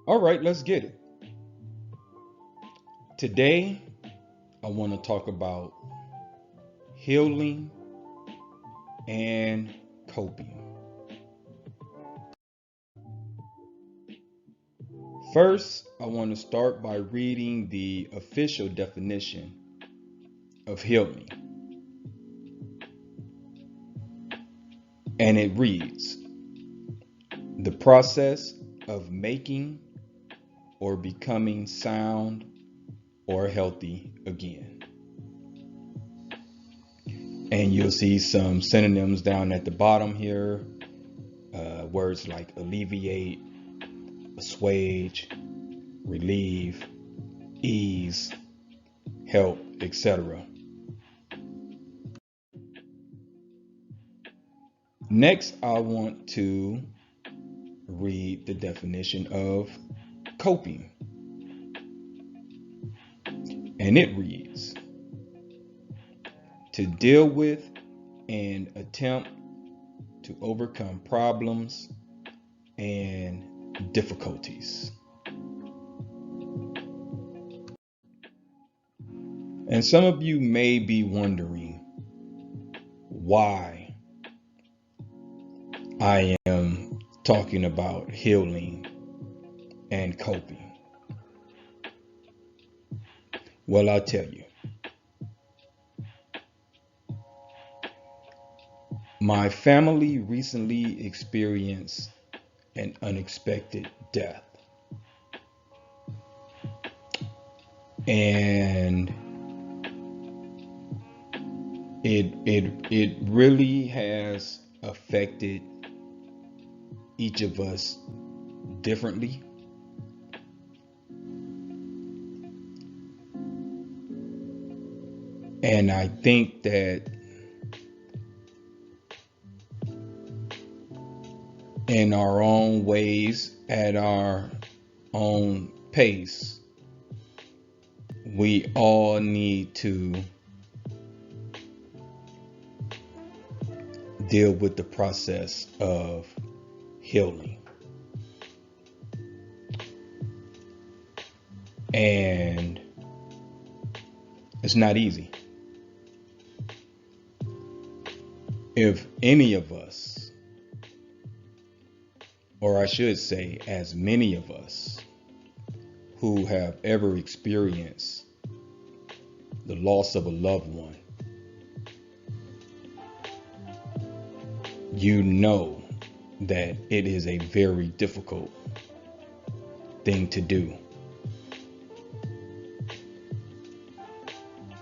All right, let's get it. Today, I want to talk about healing and coping. First, I want to start by reading the official definition of healing. And it reads: the process of making or becoming sound or healthy again. And you'll see some synonyms down at the bottom here. Words like alleviate, assuage, relieve, ease, help, etc. Next, I want to read the definition of coping. And it reads: to deal with and attempt to overcome problems and difficulties. And some of you may be wondering why I am talking about healing and coping. Well, I'll tell you. My family recently experienced an unexpected death. And it really has affected each of us differently. And I think that in our own ways, at our own pace, we all need to deal with the process of healing. And it's not easy. If any of us, or I should say, as many of us who have ever experienced the loss of a loved one, you know that it is a very difficult thing to do.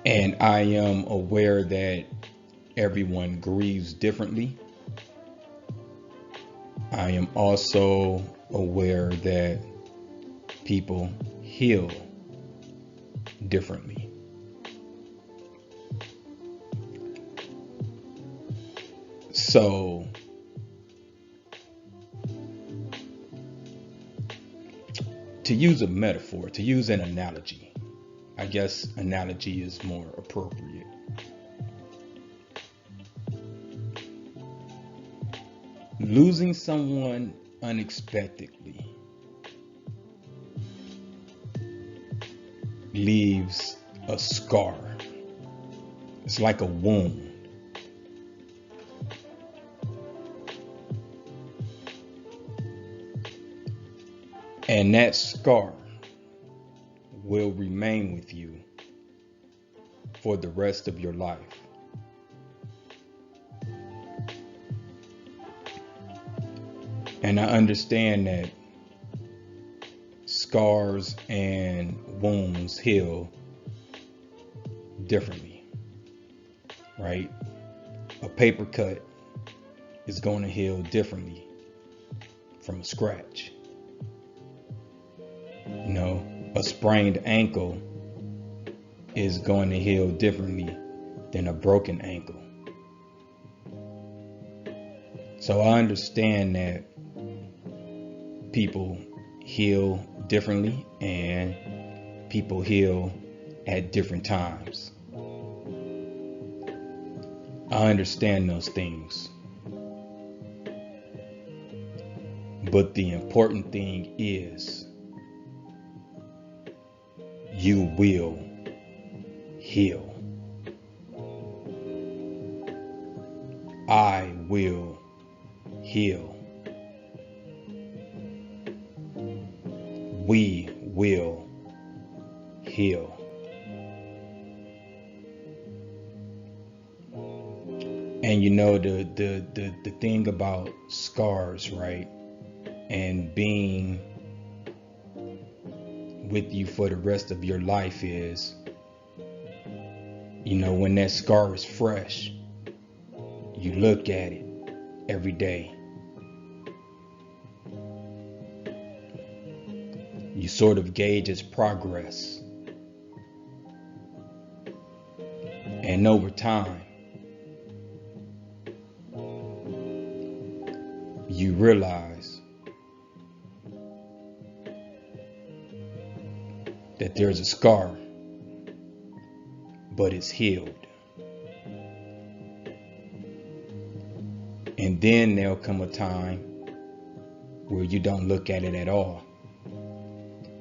And I am aware that everyone grieves differently. I am also aware that people heal differently. So, to use a metaphor, to use an analogy, I guess analogy is more appropriate. Losing someone unexpectedly leaves a scar. It's like a wound. And that scar will remain with you for the rest of your life. And I understand that scars and wounds heal differently, right? A paper cut is going to heal differently from a scratch. You know, a sprained ankle is going to heal differently than a broken ankle. So I understand that people heal differently and people heal at different times. I understand those things. But the important thing is you will heal. I will heal. We will heal. And you know, the thing about scars, right? And being with you for the rest of your life is, you know, when that scar is fresh, you look at it every day. You sort of gauge its progress. And over time, you realize that there's a scar, but it's healed. And then there'll come a time where you don't look at it at all.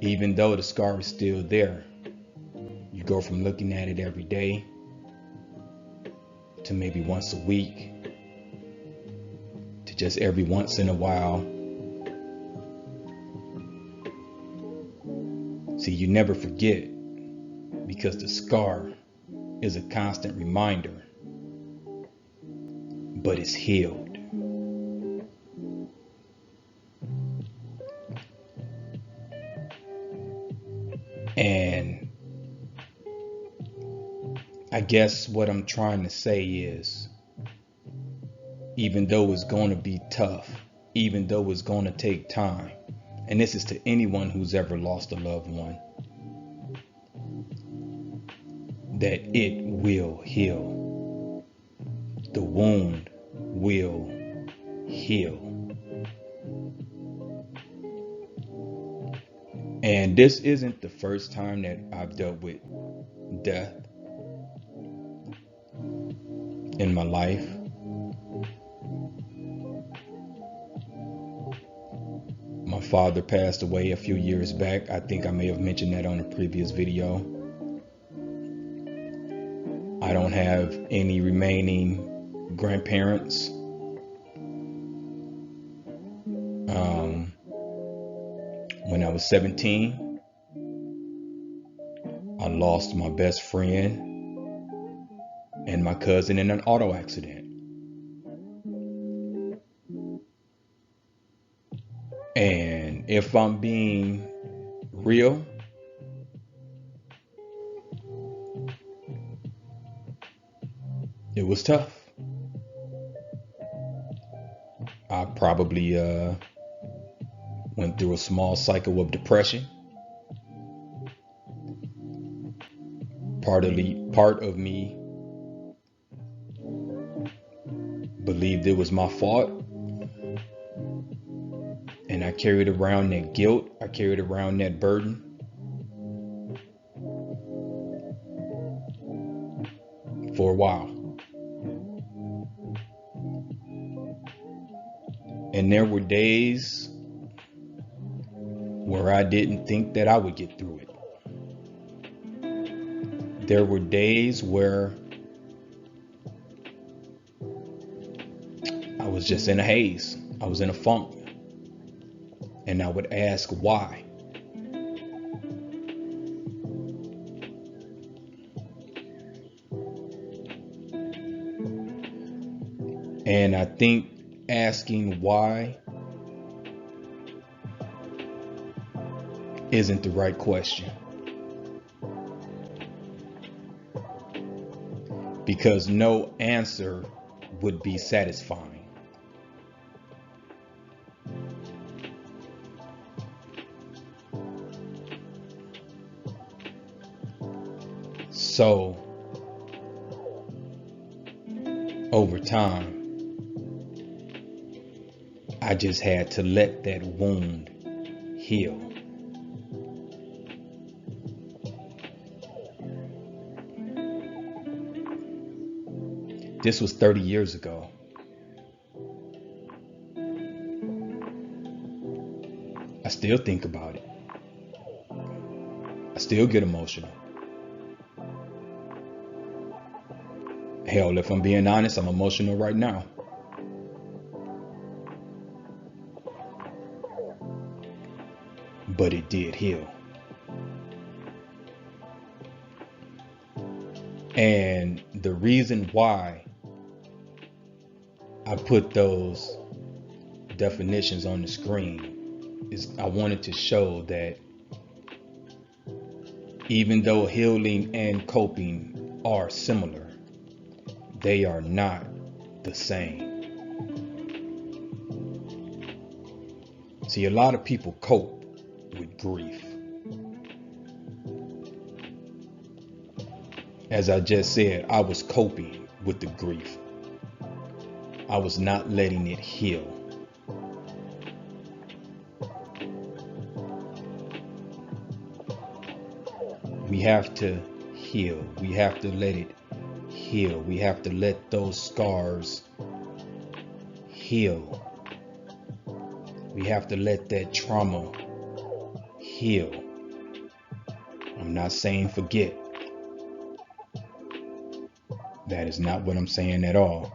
Even though the scar is still there, you go from looking at it every day to maybe once a week to just every once in a while. See, you never forget, because the scar is a constant reminder, but it's healed. And I guess what I'm trying to say is, even though it's going to be tough, even though it's going to take time, and this is to anyone who's ever lost a loved one, that it will heal. The wound will heal. And this isn't the first time that I've dealt with death in my life. My father passed away a few years back. I think I may have mentioned that on a previous video. I don't have any remaining grandparents. When I was 17, I lost my best friend and my cousin in an auto accident. And if I'm being real, it was tough. I probably went through a small cycle of depression. Part of me believed it was my fault, and I carried around that guilt. I carried around that burden. For a while. And there were days where I didn't think that I would get through it. There were days where I was just in a haze. I was in a funk. And I would ask why. And I think asking why isn't the right question. Because no answer would be satisfying. So, over time, I just had to let that wound heal. This was 30 years ago. I still think about it. I still get emotional. Hell, if I'm being honest, I'm emotional right now. But it did heal. And the reason why I put those definitions on the screen is I wanted to show that even though healing and coping are similar, they are not the same. See, a lot of people cope with grief. As I just said, I was coping with the grief. I was not letting it heal. We have to heal. We have to let it heal. We have to let those scars heal. We have to let that trauma heal. I'm not saying forget. That is not what I'm saying at all.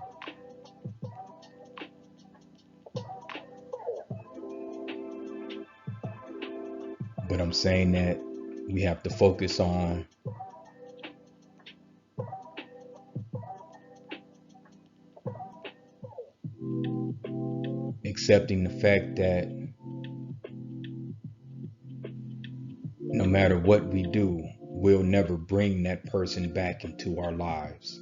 But I'm saying that we have to focus on accepting the fact that no matter what we do, we'll never bring that person back into our lives.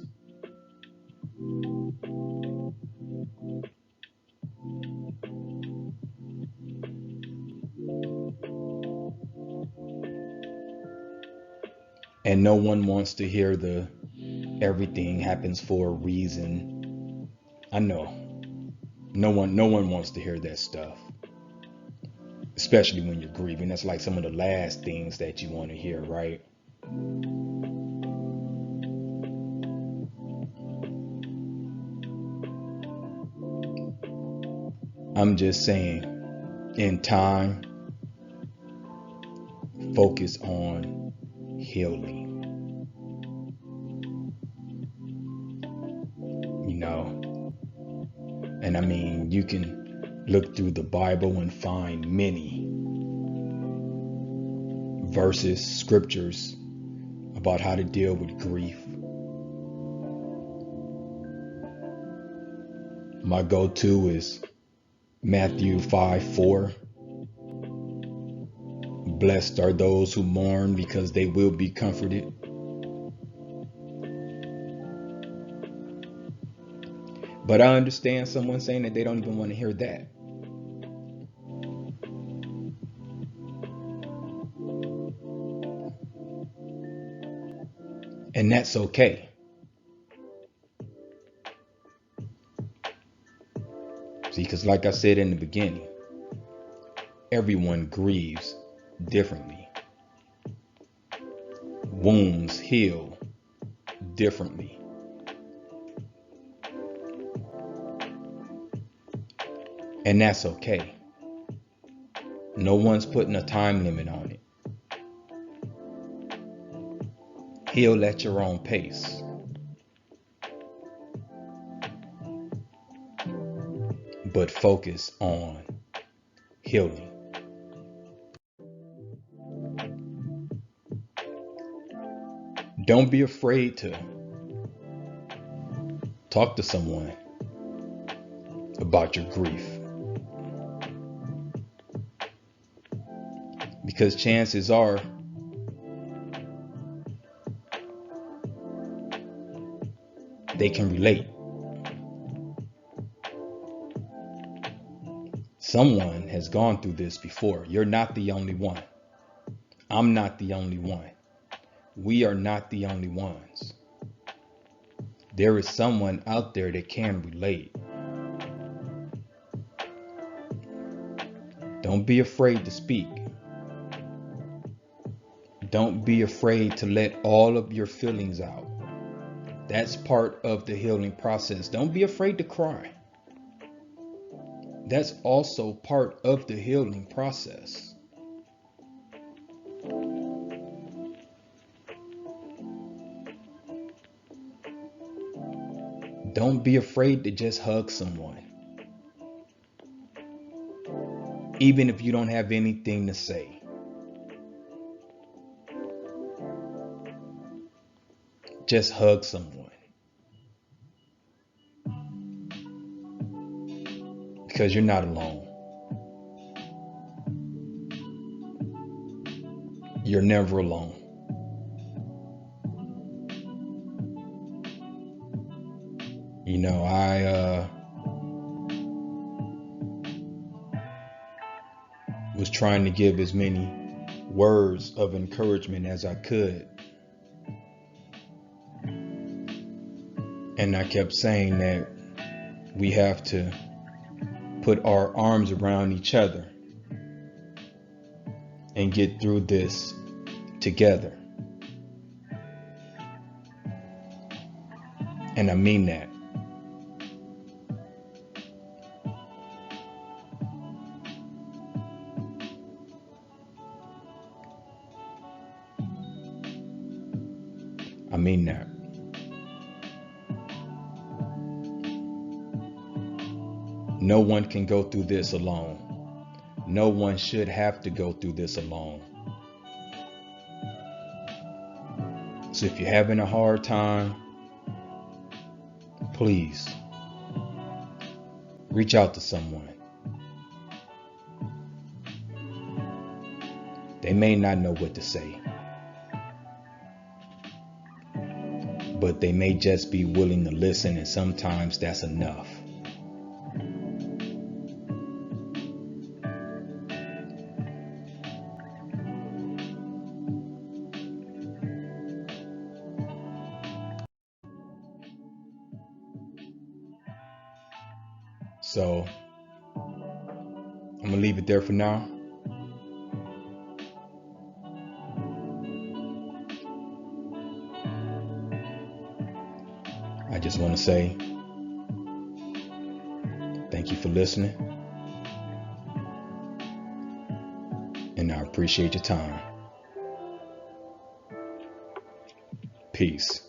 And no one wants to hear the everything happens for a reason. I know. No one wants to hear that stuff. Especially when you're grieving. That's like some of the last things that you want to hear, right? I'm just saying, in time, focus on healing. You know, and I mean, you can look through the Bible and find many verses, scriptures about how to deal with grief. My go-to is Matthew 5:4. Blessed are those who mourn because they will be comforted. But I understand someone saying that they don't even want to hear that. And that's okay. See, because like I said in the beginning, everyone grieves differently. Wounds heal differently. And that's okay. No one's putting a time limit on it. Heal at your own pace. But focus on healing. Don't be afraid to talk to someone about your grief. Because chances are they can relate. Someone has gone through this before. You're not the only one. I'm not the only one. We are not the only ones. There is someone out there that can relate. Don't be afraid to speak. Don't be afraid to let all of your feelings out. That's part of the healing process. Don't be afraid to cry. That's also part of the healing process. Don't be afraid to just hug someone. Even if you don't have anything to say. Just hug someone. Because you're not alone. You're never alone. You know, I was trying to give as many words of encouragement as I could. And I kept saying that we have to put our arms around each other and get through this together. And I mean that. I mean that. No one can go through this alone. No one should have to go through this alone. So if you're having a hard time, please reach out to someone. They may not know what to say, but they may just be willing to listen, and sometimes that's enough. So I'm gonna leave it there for now. I just want to say thank you for listening, and I appreciate your time. Peace.